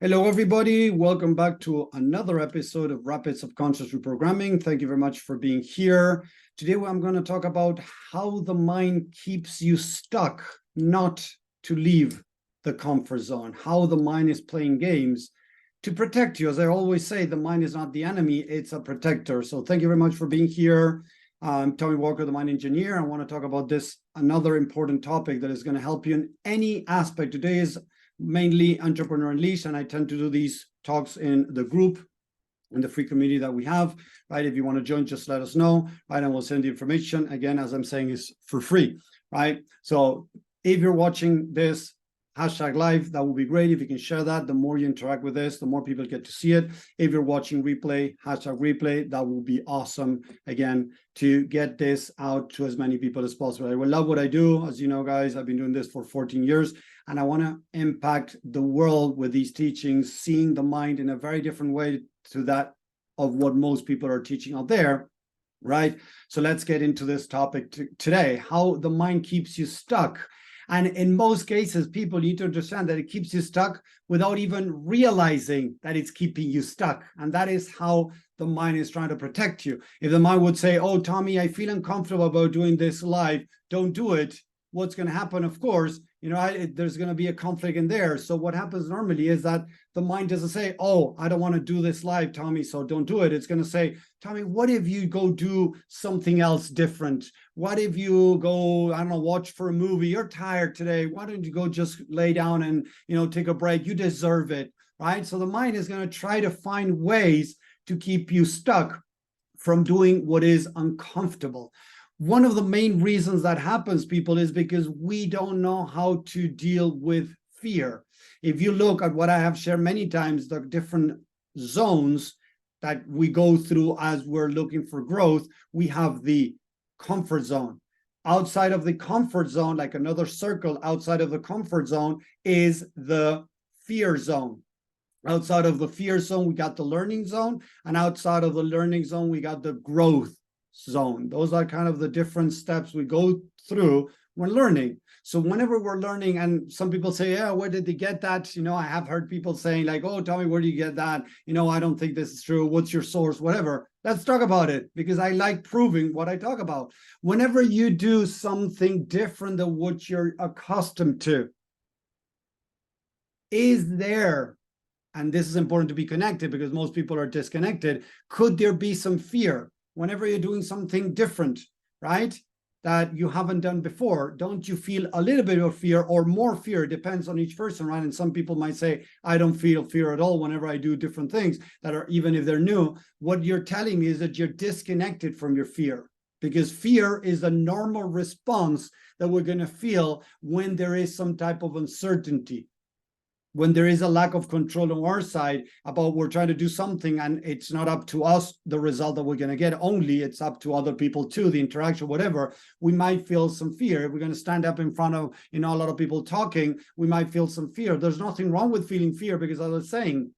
Hello, everybody. Welcome back to another episode of Rapid Subconscious Reprogramming. Thank you very much for being here. Today, I'm going to talk about how the mind keeps you stuck, not to leave the comfort zone, how the mind is playing games to protect you. As I always say, the mind is not the enemy, it's a protector. So thank you very much for being here. I'm Tommy Walker, the Mind Engineer. I want to talk about another important topic that is going to help you in any aspect. Today is mainly Entrepreneur Unleashed, and I tend to do these talks in the group, in the free community that we have, right? If you want to join, just let us know, right? And we'll send the information. Again, as I'm saying, is for free, right? So if you're watching this #live, that would be great. If you can share that, the more you interact with this, the more people get to see it. If you're watching replay, #replay, that will be awesome, again, to get this out to as many people as possible. I will love what I do. As you know, guys, I've been doing this for 14 years, and I want to impact the world with these teachings, seeing the mind in a very different way to that of what most people are teaching out there, right? So let's get into this topic today, how the mind keeps you stuck. And in most cases, people need to understand that it keeps you stuck without even realizing that it's keeping you stuck. And that is how the mind is trying to protect you. If the mind would say, oh, Tommy, I feel uncomfortable about doing this live, don't do it. What's going to happen, of course, there's going to be a conflict in there. So what happens normally is that the mind doesn't say, oh, I don't want to do this live, Tommy, so don't do it. It's going to say, Tommy, what if you go do something else different? What if you go, I don't know, watch for a movie? You're tired today. Why don't you go just lay down and, take a break? You deserve it, right? So the mind is going to try to find ways to keep you stuck from doing what is uncomfortable. One of the main reasons that happens, people, is because we don't know how to deal with fear. If you look at what I have shared many times, the different zones that we go through as we're looking for growth, we have the comfort zone. Outside of the comfort zone, like another circle outside of the comfort zone, is the fear zone. Outside of the fear zone, we got the learning zone, and outside of the learning zone, we got the growth zone. Those are kind of the different steps we go through when learning. So whenever we're learning, and some people say, yeah, where did they get that? I have heard people saying like, oh, Tommy, where do you get that? I don't think this is true. What's your source? Whatever. Let's talk about it, because I like proving what I talk about. Whenever you do something different than what you're accustomed to, is there, and this is important to be connected because most people are disconnected, could there be some fear? Whenever you're doing something different, right, that you haven't done before, don't you feel a little bit of fear or more fear? It depends on each person, right? And some people might say, I don't feel fear at all whenever I do different things that are, even if they're new. What you're telling me is that you're disconnected from your fear, because fear is a normal response that we're going to feel when there is some type of uncertainty, when there is a lack of control on our side about we're trying to do something and it's not up to us, the result that we're going to get, only it's up to other people too, the interaction, whatever, we might feel some fear. If we're going to stand up in front of, a lot of people talking, we might feel some fear. There's nothing wrong with feeling fear, because as I was saying,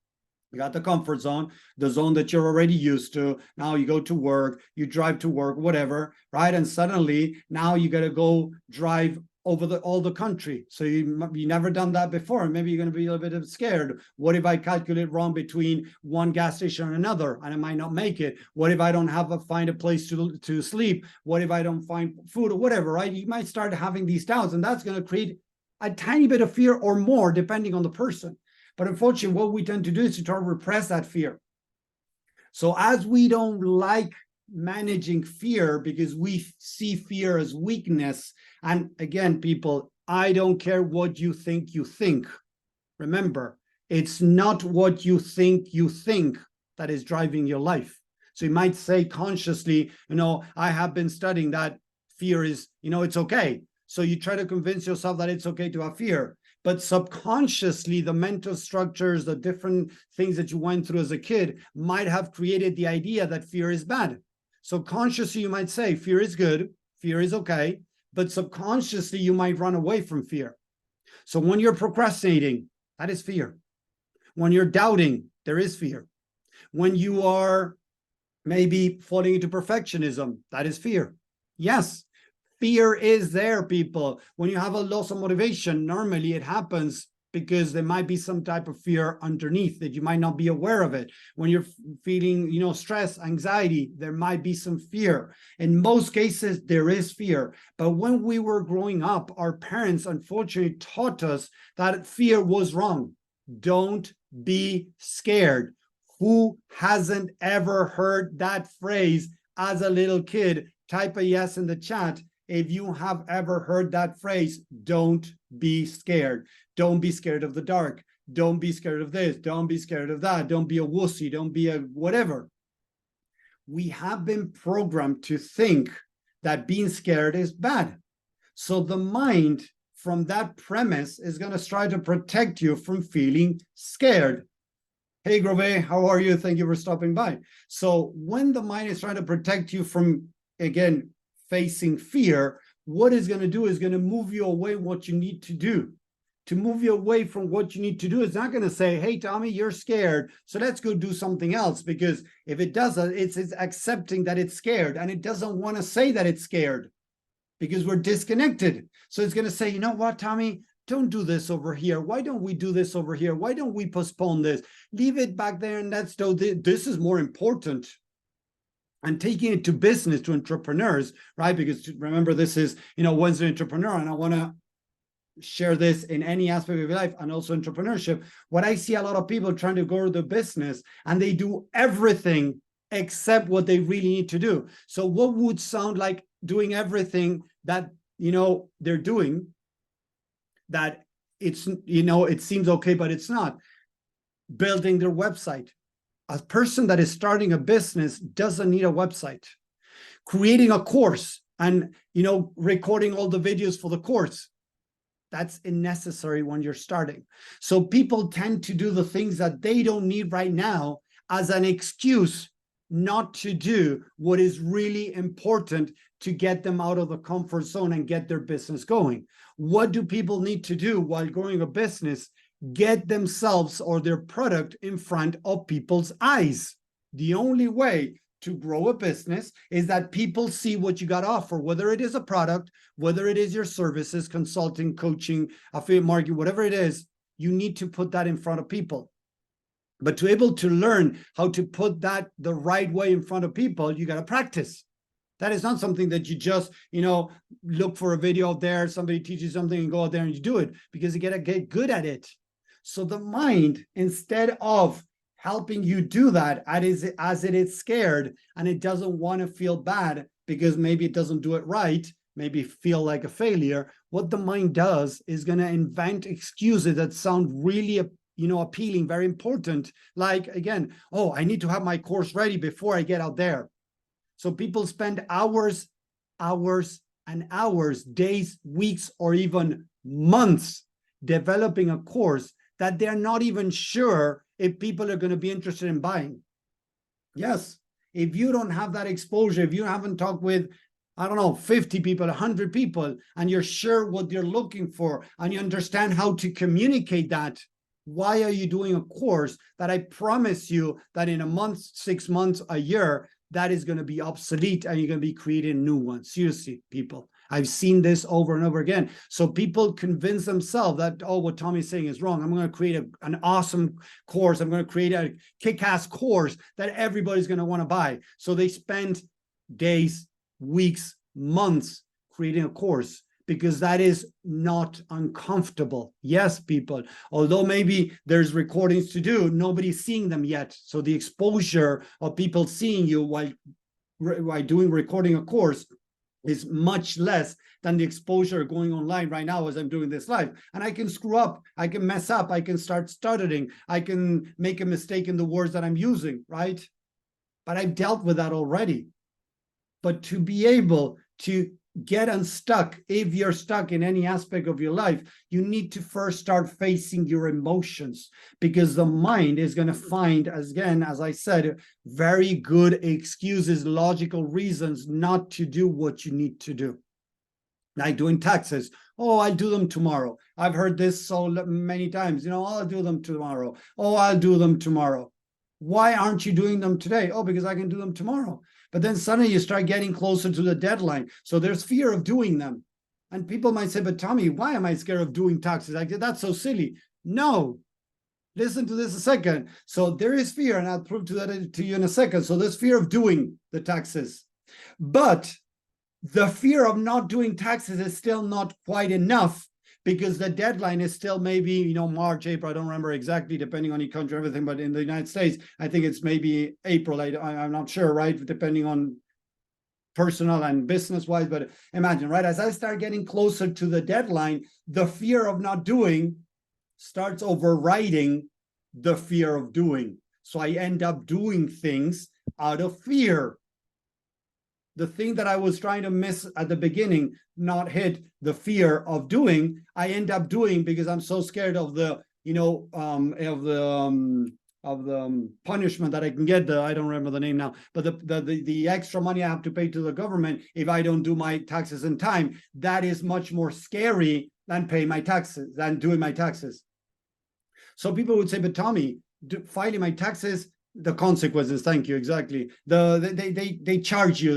you got the comfort zone, the zone that you're already used to. Now you go to work, you drive to work, whatever, right? And suddenly now you got to go drive over all the country. So you never done that before. Maybe you're going to be a little bit scared. What if I calculate wrong between one gas station and another, and I might not make it? What if I don't find a place to sleep? What if I don't find food or whatever, right? You might start having these doubts, and that's going to create a tiny bit of fear or more, depending on the person. But unfortunately, what we tend to do is to try to repress that fear. So as we don't like managing fear because we see fear as weakness, and again, people, I don't care what you think you think. Remember, it's not what you think that is driving your life. So you might say consciously, I have been studying that fear is, it's okay. So you try to convince yourself that it's okay to have fear. But subconsciously, the mental structures, the different things that you went through as a kid might have created the idea that fear is bad. So consciously, you might say fear is good, fear is okay, but subconsciously, you might run away from fear. So when you're procrastinating, that is fear. When you're doubting, there is fear. When you are maybe falling into perfectionism, that is fear. Yes, fear is there, people. When you have a loss of motivation, normally it happens because there might be some type of fear underneath that you might not be aware of it. When you're feeling, stress, anxiety, there might be some fear. In most cases, there is fear. But when we were growing up, our parents unfortunately taught us that fear was wrong. Don't be scared. Who hasn't ever heard that phrase as a little kid? Type a yes in the chat if you have ever heard that phrase. Don't be scared. Don't be scared of the dark. Don't be scared of this. Don't be scared of that. Don't be a wussy. Don't be a whatever. We have been programmed to think that being scared is bad. So the mind, from that premise, is going to try to protect you from feeling scared. Hey, Grove, how are you? Thank you for stopping by. So when the mind is trying to protect you from, again, facing fear, what it's going to do is going to move you away what you need to do. To move you away from what you need to do, it's not going to say, hey, Tommy, you're scared, so let's go do something else. Because if it does that, it's accepting that it's scared, and it doesn't want to say that it's scared because we're disconnected. So it's going to say, you know what, Tommy, don't do this over here. Why don't we do this over here? Why don't we postpone this? Leave it back there, and this is more important. And taking it to business, to entrepreneurs, right? Because remember, this is, Wednesday Entrepreneur, and I want to share this in any aspect of your life, and also entrepreneurship. What I see a lot of people trying to go to the business, and they do everything except what they really need to do. So what would sound like doing everything that, they're doing, that it's, it seems okay, but it's not. Building their website. A person that is starting a business doesn't need a website. Creating a course and, recording all the videos for the course, that's unnecessary when you're starting. So people tend to do the things that they don't need right now as an excuse not to do what is really important to get them out of the comfort zone and get their business going. What do people need to do while growing a business? Get themselves or their product in front of people's eyes. The only way to grow a business is that people see what you got to offer, whether it is a product, whether it is your services, consulting, coaching, affiliate marketing, whatever it is. You need to put that in front of people. But to be able to learn how to put that the right way in front of people, you got to practice. That is not something that you just, look for a video out there, somebody teaches something and go out there and you do it, because you got to get good at it. So the mind, instead of helping you do that, as it is scared and it doesn't want to feel bad because maybe it doesn't do it right, maybe feel like a failure, what the mind does is going to invent excuses that sound really appealing, very important. Like, again, oh, I need to have my course ready before I get out there. So people spend hours and hours, days, weeks, or even months developing a course that they're not even sure if people are going to be interested in buying. Yes, if you don't have that exposure, if you haven't talked with, 50 people, 100 people, and you're sure what you're looking for, and you understand how to communicate that, why are you doing a course that I promise you that in a month, 6 months, a year, that is going to be obsolete and you're going to be creating new ones? Seriously, people. I've seen this over and over again. So people convince themselves that, oh, what Tommy's saying is wrong. I'm going to create an awesome course. I'm going to create a kick-ass course that everybody's going to want to buy. So they spend days, weeks, months creating a course because that is not uncomfortable. Yes, people, although maybe there's recordings to do, nobody's seeing them yet. So the exposure of people seeing you while recording a course is much less than the exposure going online right now as I'm doing this live. And I can screw up, I can mess up, I can start stuttering, I can make a mistake in the words that I'm using, right? But I've dealt with that already. But to be able to get unstuck, if you're stuck in any aspect of your life, you need to first start facing your emotions, because the mind is going to find, again, as I said, very good excuses, logical reasons not to do what you need to do. Like doing taxes. Oh, I'll do them tomorrow. I've heard this so many times. I'll do them tomorrow. Oh, I'll do them tomorrow. Why aren't you doing them today? Oh, because I can do them tomorrow. But then suddenly you start getting closer to the deadline. So there's fear of doing them. And people might say, but Tommy, why am I scared of doing taxes? That's so silly. No. Listen to this a second. So there is fear, and I'll prove that to you in a second. So there's fear of doing the taxes. But the fear of not doing taxes is still not quite enough, because the deadline is still maybe, March, April. I don't remember exactly, depending on each country, everything. But in the United States, I think it's maybe April. I'm not sure, right? Depending on personal and business-wise. But imagine, right? As I start getting closer to the deadline, the fear of not doing starts overriding the fear of doing. So I end up doing things out of fear. The thing that I was trying to miss at the beginning, not hit the fear of doing, I end up doing because I'm so scared of the, punishment that I can get. I don't remember the name now, but the extra money I have to pay to the government if I don't do my taxes in time. That is much more scary than paying my taxes, than doing my taxes. So people would say, but Tommy, filing my taxes, the consequences, thank you, exactly. They charge you,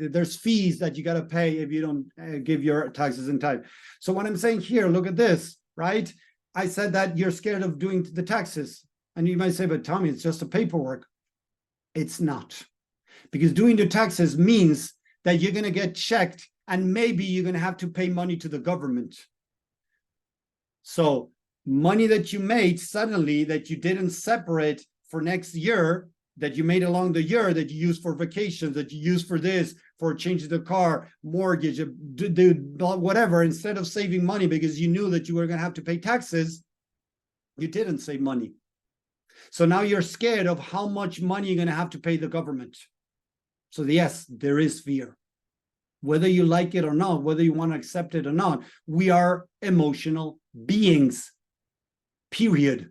there's fees that you got to pay if you don't give your taxes in time. So what I'm saying here, look at this, right? I said that you're scared of doing the taxes. And you might say, but Tommy, it's just a paperwork. It's not. Because doing the taxes means that you're going to get checked, and maybe you're going to have to pay money to the government. So money that you made suddenly that you didn't separate for next year, that you made along the year, that you use for vacations, that you use for this, for changing the car, mortgage, whatever, instead of saving money because you knew that you were going to have to pay taxes, you didn't save money. So now you're scared of how much money you're going to have to pay the government. So yes, there is fear. Whether you like it or not, whether you want to accept it or not, we are emotional beings, period.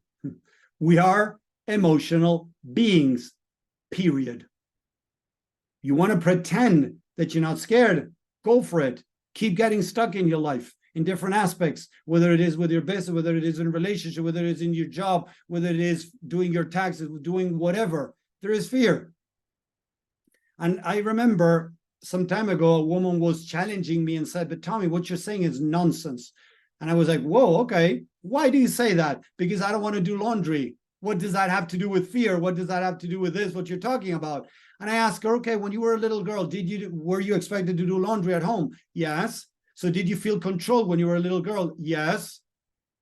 We are emotional beings, period. You want to pretend that you're not scared, go for it. Keep getting stuck in your life in different aspects, whether it is with your business, whether it is in a relationship, whether it is in your job, whether it is doing your taxes, doing whatever. There is fear. And I remember some time ago, a woman was challenging me and said, but Tommy, what you're saying is nonsense. And I was like, whoa, okay. Why do you say that? Because I don't want to do laundry. What does that have to do with fear? What does that have to do with this, what you're talking about? And I asked her, okay, when you were a little girl, were you expected to do laundry at home? Yes. So did you feel controlled when you were a little girl? Yes.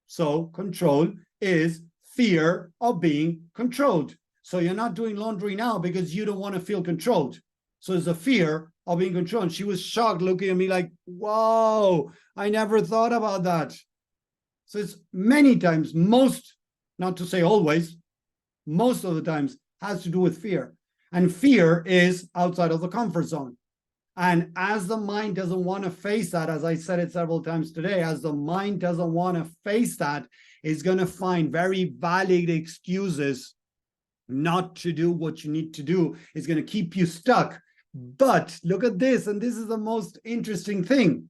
So control is fear of being controlled. So you're not doing laundry now because you don't want to feel controlled. So it's a fear of being controlled. And she was shocked, looking at me like, whoa, I never thought about that. So it's many times, not to say always, most of the times has to do with fear. And fear is outside of the comfort zone. And as the mind doesn't want to face that, as I said it several times today, as the mind doesn't want to face that, it's going to find very valid excuses not to do what you need to do. It's going to keep you stuck. But look at this, and this is the most interesting thing.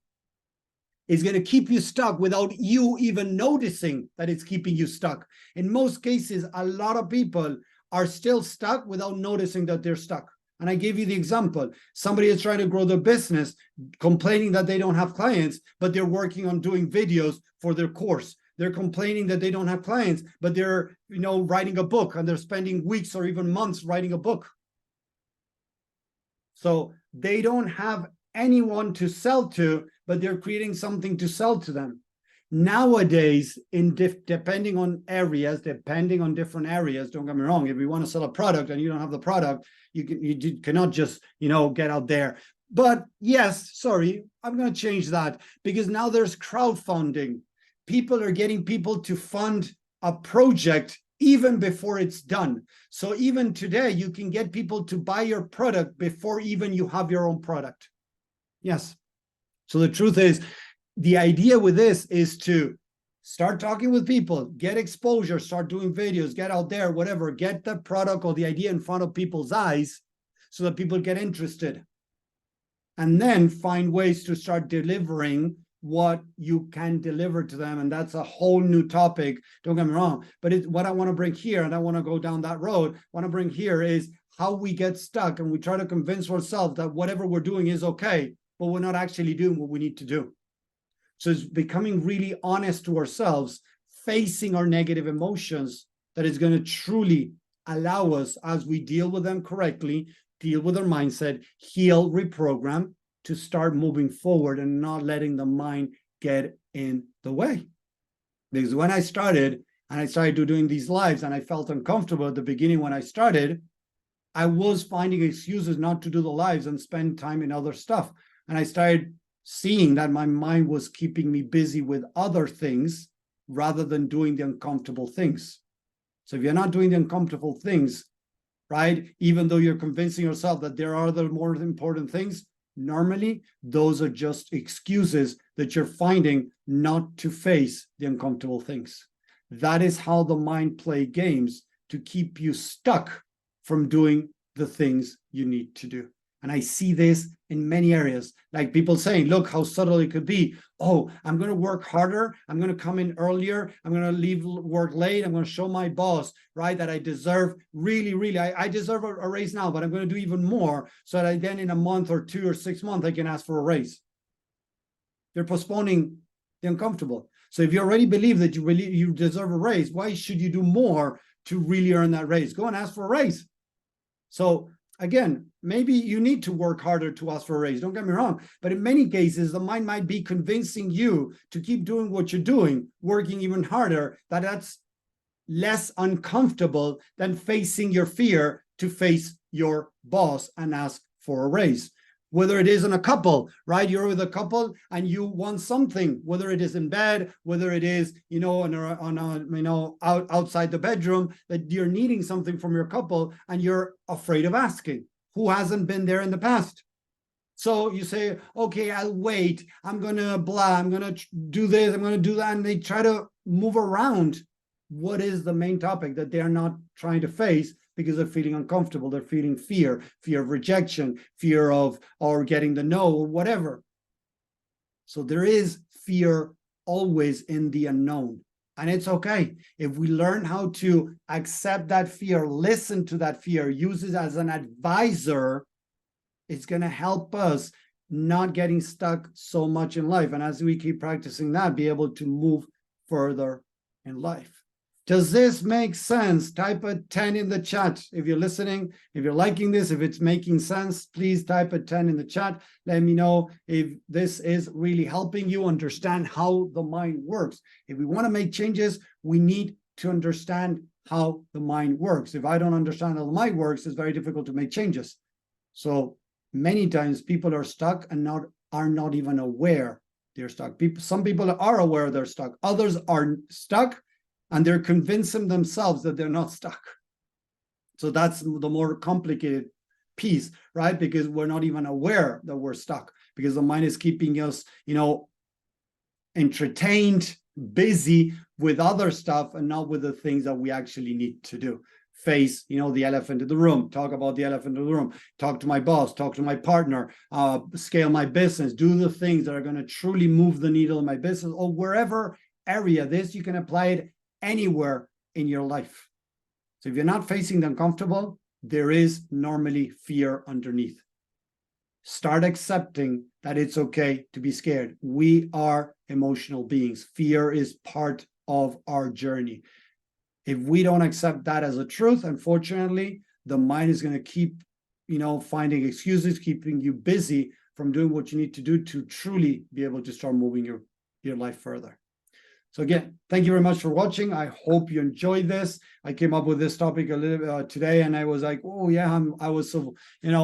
It's going to keep you stuck without you even noticing that it's keeping you stuck. In most cases, a lot of people are still stuck without noticing that they're stuck. And I gave you the example. Somebody is trying to grow their business, complaining that they don't have clients, but they're working on doing videos for their course. They're complaining that they don't have clients, but they're, writing a book, and they're spending weeks or even months writing a book. So they don't have anyone to sell to, but they're creating something to sell to them. Nowadays, depending on different areas, don't get me wrong, if you want to sell a product and you don't have the product, you cannot just, get out there. But yes, sorry, I'm going to change that, because now there's crowdfunding. People are getting people to fund a project even before it's done. So even today, you can get people to buy your product before even you have your own product. Yes. So the truth is, the idea with this is to start talking with people, get exposure, start doing videos, get out there, whatever, get the product or the idea in front of people's eyes so that people get interested. And then find ways to start delivering what you can deliver to them. And that's a whole new topic. Don't get me wrong. But what I want to bring here, and I want to go down that road, want to bring here is how we get stuck and we try to convince ourselves that whatever we're doing is okay, but we're not actually doing what we need to do. So it's becoming really honest to ourselves, facing our negative emotions that is going to truly allow us, as we deal with them correctly, deal with our mindset, heal, reprogram, to start moving forward and not letting the mind get in the way. Because when I started doing these lives and I felt uncomfortable at the beginning when I started, I was finding excuses not to do the lives and spend time in other stuff. And I started seeing that my mind was keeping me busy with other things rather than doing the uncomfortable things. So if you're not doing the uncomfortable things, right, even though you're convincing yourself that there are other more important things, normally those are just excuses that you're finding not to face the uncomfortable things. That is how the mind plays games to keep you stuck from doing the things you need to do. And I see this in many areas, like people saying, look how subtle it could be. Oh, I'm going to work harder. I'm going to come in earlier. I'm going to leave work late. I'm going to show my boss, right, that I deserve really, I deserve a raise now, but I'm going to do even more so that then in a month or 2 or 6 months, I can ask for a raise. They're postponing the uncomfortable. So if you already believe that you deserve a raise, why should you do more to really earn that raise? Go and ask for a raise. So again, maybe you need to work harder to ask for a raise. Don't get me wrong. But in many cases, the mind might be convincing you to keep doing what you're doing, working even harder, that's less uncomfortable than facing your fear to face your boss and ask for a raise. Whether it is in a couple, right? You're with a couple and you want something, whether it is in bed, whether it is, outside the bedroom, that you're needing something from your couple and you're afraid of asking. Who hasn't been there in the past? So you say, okay, I'll wait. I'm going to I'm going to do this. I'm going to do that. And they try to move around what is the main topic that they're not trying to face, because they're feeling uncomfortable. They're feeling fear of rejection, fear of, or getting the no, or whatever. So there is fear always in the unknown. And it's okay. If we learn how to accept that fear, listen to that fear, use it as an advisor, it's going to help us not getting stuck so much in life. And as we keep practicing that, be able to move further in life. Does this make sense? Type a 10 in the chat. If you're listening, if you're liking this, if it's making sense, please type a 10 in the chat. Let me know if this is really helping you understand how the mind works. If we want to make changes, we need to understand how the mind works. If I don't understand how the mind works, it's very difficult to make changes. So many times people are stuck and are not even aware they're stuck. Some people are aware they're stuck. Others are stuck and they're convincing themselves that they're not stuck. So that's the more complicated piece, right? Because we're not even aware that we're stuck, because the mind is keeping us, entertained, busy with other stuff and not with the things that we actually need to do. Face, the elephant in the room, talk about the elephant in the room, talk to my boss, talk to my partner, scale my business, do the things that are going to truly move the needle in my business, or wherever area this, you can apply it anywhere in your life. So if you're not facing the uncomfortable, there is normally fear underneath. Start accepting that it's okay to be scared. We are emotional beings. Fear is part of our journey. If we don't accept that as a truth, unfortunately, the mind is going to keep, finding excuses, keeping you busy from doing what you need to do to truly be able to start moving your life further. So again, thank you very much for watching. I hope you enjoyed this. I came up with this topic a little today, and I was like, oh yeah, I was so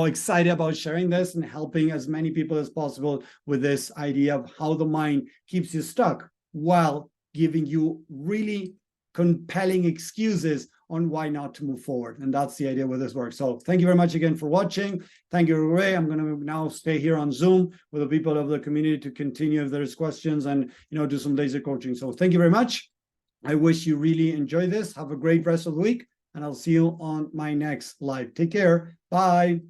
excited about sharing this and helping as many people as possible with this idea of how the mind keeps you stuck while giving you really compelling excuses on why not to move forward. And that's the idea with this work. So thank you very much again for watching. Thank you, Ray. I'm going to now stay here on Zoom with the people of the community to continue if there's questions and, do some laser coaching. So thank you very much. I wish you really enjoy this. Have a great rest of the week, and I'll see you on my next live. Take care. Bye.